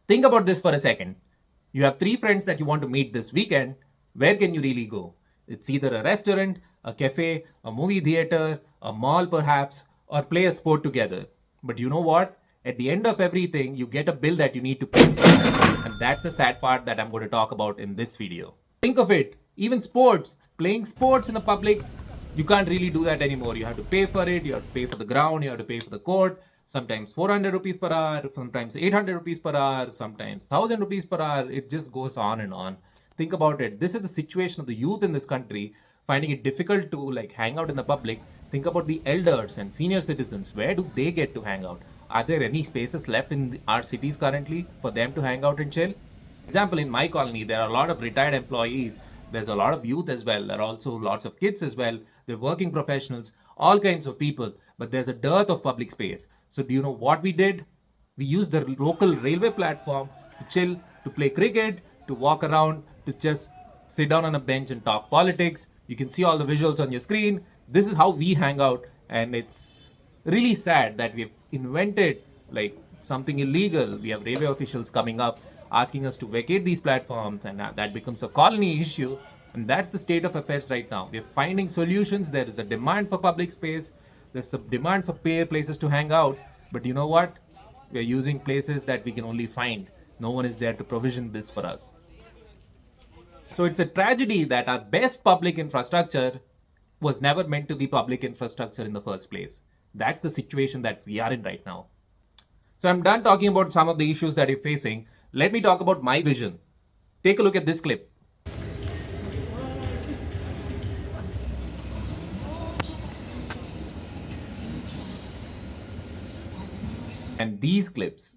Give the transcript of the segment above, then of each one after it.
Think about this for a second. You have three friends that you want to meet this weekend. Where can you really go? It's either a restaurant, a cafe, a movie theater, a mall perhaps, or play a sport together. But you know what? At the end of everything, you get a bill that you need to pay for. And that's the sad part that I'm going to talk about in this video. Think of it, even sports, playing sports in the public, you can't really do that anymore. You have to pay for it, you have to pay for the ground, you have to pay for the court, sometimes 400 rupees per hour, sometimes 800 rupees per hour, sometimes 1000 rupees per hour. It just goes on and on. Think about it. This is the situation of the youth in this country, finding it difficult to hang out in the public. Think about the elders and senior citizens. Where do they get to hang out? Are there any spaces left in our cities currently for them to hang out and chill? Example, in my colony, there are a lot of retired employees. There's a lot of youth as well. There are also lots of kids as well. They're working professionals, all kinds of people. But there's a dearth of public space. So do you know what we did? We used the local railway platform to chill, to play cricket, to walk around, to just sit down on a bench and talk politics. You can see all the visuals on your screen. This is how we hang out, and it's really sad that we've invented something illegal. We have railway officials coming up asking us to vacate these platforms, and that becomes a colony issue. And that's the state of affairs right now. We're finding solutions. There is a demand for public space, there's a demand for places to hang out. But you know what? We're using places that we can only find. No one is there to provision this for us. So it's a tragedy that our best public infrastructure was never meant to be public infrastructure in the first place. That's the situation that we are in right now. So I'm done talking about some of the issues that you're facing. Let me talk about my vision. Take a look at this clip. And these clips.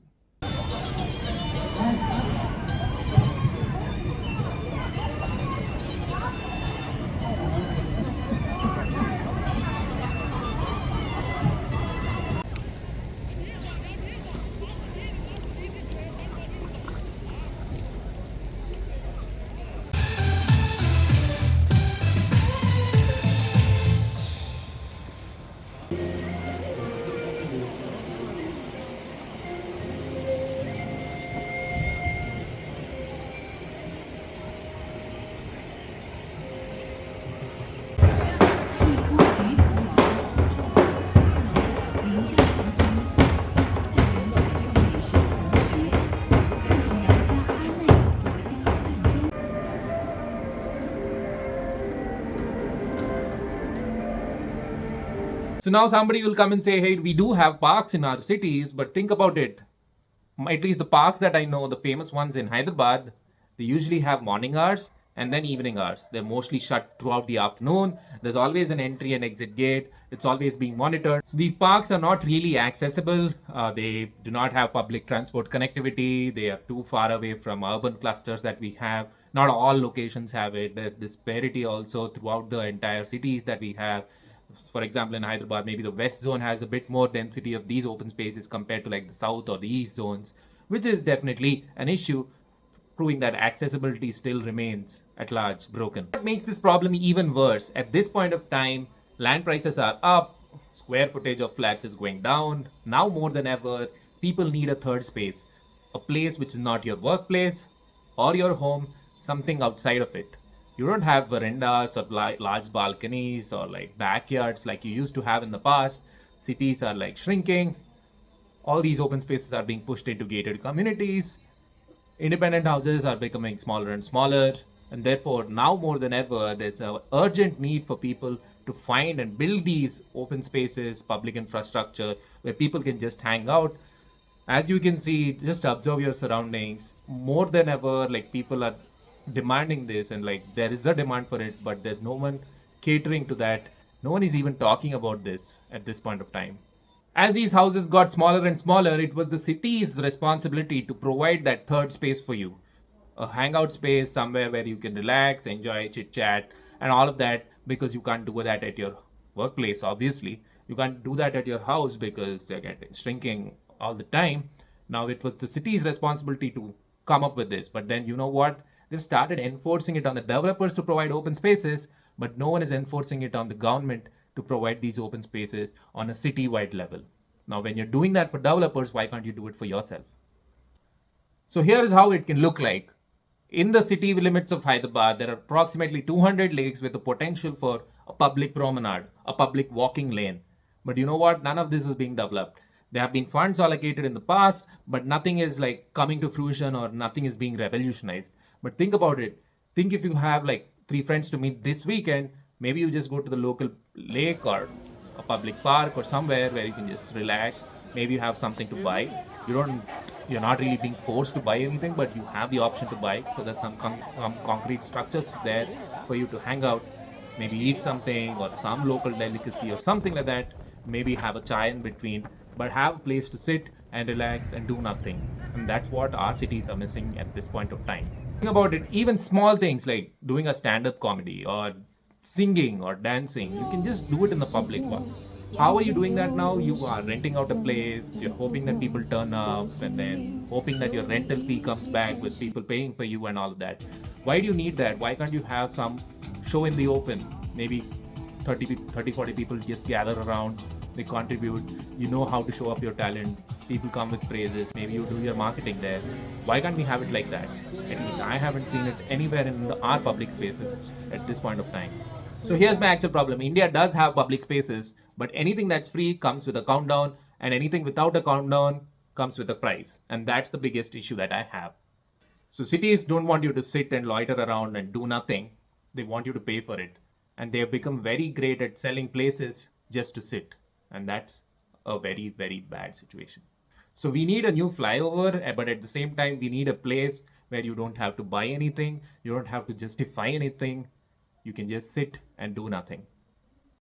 So now somebody will come and say, hey, we do have parks in our cities, but think about it. At least the parks that I know, the famous ones in Hyderabad, they usually have morning hours and then evening hours. They're mostly shut throughout the afternoon. There's always an entry and exit gate. It's always being monitored. So these parks are not really accessible. They do not have public transport connectivity. They are too far away from urban clusters that we have. Not all locations have it. There's disparity also throughout the entire cities that we have. For example, in Hyderabad, maybe the west zone has a bit more density of these open spaces compared to the south or the east zones, which is definitely an issue, proving that accessibility still remains at large broken. What makes this problem even worse? At this point of time, land prices are up, square footage of flats is going down. Now more than ever, people need a third space, a place which is not your workplace or your home, something outside of it. You don't have verandas or large balconies or backyards like you used to have in the past. Cities are shrinking. All these open spaces are being pushed into gated communities. Independent houses are becoming smaller and smaller. And therefore, now more than ever, there's an urgent need for people to find and build these open spaces, public infrastructure, where people can just hang out. As you can see, just observe your surroundings. More than ever, people are demanding this, and there is a demand for it, but there's no one catering to that. No one is even talking about this at this point of time. As these houses got smaller and smaller, it was the city's responsibility to provide that third space for you, a hangout space somewhere where you can relax, enjoy, chit chat and all of that, because you can't do that at your workplace. Obviously you can't do that at your house because they're getting shrinking all the time. Now it was the city's responsibility to come up with this, but then you know what, they've started enforcing it on the developers to provide open spaces, but no one is enforcing it on the government to provide these open spaces on a city-wide level. Now, when you're doing that for developers, why can't you do it for yourself? So here is how it can look like. In the city limits of Hyderabad, there are approximately 200 lakes with the potential for a public promenade, a public walking lane. But you know what? None of this is being developed. There have been funds allocated in the past, but nothing is like coming to fruition or nothing is being revolutionized. But think about it. Think if you have like three friends to meet this weekend, maybe you just go to the local lake or a public park or somewhere where you can just relax. Maybe you have something to buy. You're not really being forced to buy anything, but you have the option to buy. So there's some concrete structures there for you to hang out, maybe eat something or some local delicacy or something like that. Maybe have a chai in between, but have a place to sit and relax and do nothing. And that's what our cities are missing at this point of time. Think about it, even small things like doing a stand-up comedy or singing or dancing, you can just do it in the public one. How are you doing that now? You are renting out a place, you're hoping that people turn up, and then hoping that your rental fee comes back with people paying for you and all of that. Why do you need that? Why can't you have some show in the open? Maybe 40 people just gather around, they contribute, you know how to show up your talent, people come with praises, maybe you do your marketing there. Why can't we have it like that? At least I haven't seen it anywhere in our public spaces at this point of time. So here's my actual problem. India does have public spaces, but anything that's free comes with a countdown, and anything without a countdown comes with a price. And that's the biggest issue that I have. So cities don't want you to sit and loiter around and do nothing. They want you to pay for it. And they have become very great at selling places just to sit. And that's a very, very bad situation. So we need a new flyover, but at the same time, we need a place where you don't have to buy anything, you don't have to justify anything. You can just sit and do nothing.